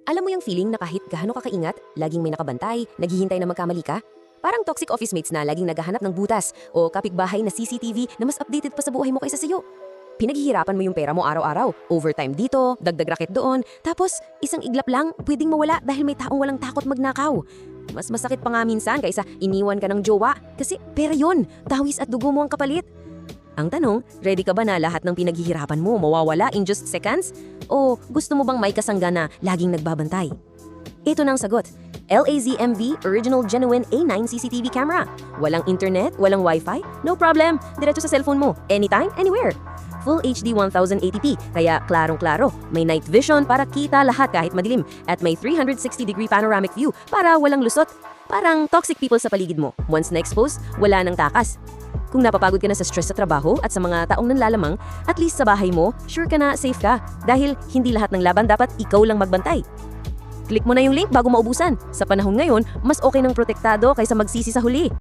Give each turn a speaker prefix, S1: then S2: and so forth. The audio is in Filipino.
S1: Alam mo yung feeling na kahit gaano ka kaingat, laging may nakabantay, naghihintay na magkamali ka? Parang toxic office mates na laging naghahanap ng butas o kapitbahay na CCTV na mas updated pa sa buhay mo kaysa sa'yo. Pinaghihirapan mo yung pera mo araw-araw, overtime dito, dagdag raket doon, tapos isang iglap lang, pwedeng mawala dahil may taong walang takot magnakaw. Mas masakit pa nga minsan kaysa iniwan ka ng jowa kasi pera yun, tawis at dugo mo ang kapalit. Ang tanong, ready ka ba na lahat ng pinaghihirapan mo mawawala in just seconds? O gusto mo bang may kasangga na laging nagbabantay? Ito na ang sagot. LAZMV Original Genuine A9 CCTV camera. Walang internet, walang wifi, no problem. Diretso sa cellphone mo, anytime, anywhere. Full HD 1080p, kaya klarong-klaro. May night vision para kita lahat kahit madilim. At may 360-degree panoramic view para walang lusot. Parang toxic people sa paligid mo. Once na-expose, wala nang takas. Kung napapagod ka na sa stress sa trabaho at sa mga taong nanlalamang, at least sa bahay mo, sure ka na safe ka. Dahil hindi lahat ng laban dapat ikaw lang magbantay. Click mo na yung link bago maubusan. Sa panahon ngayon, mas okay ng protektado kaysa magsisi sa huli.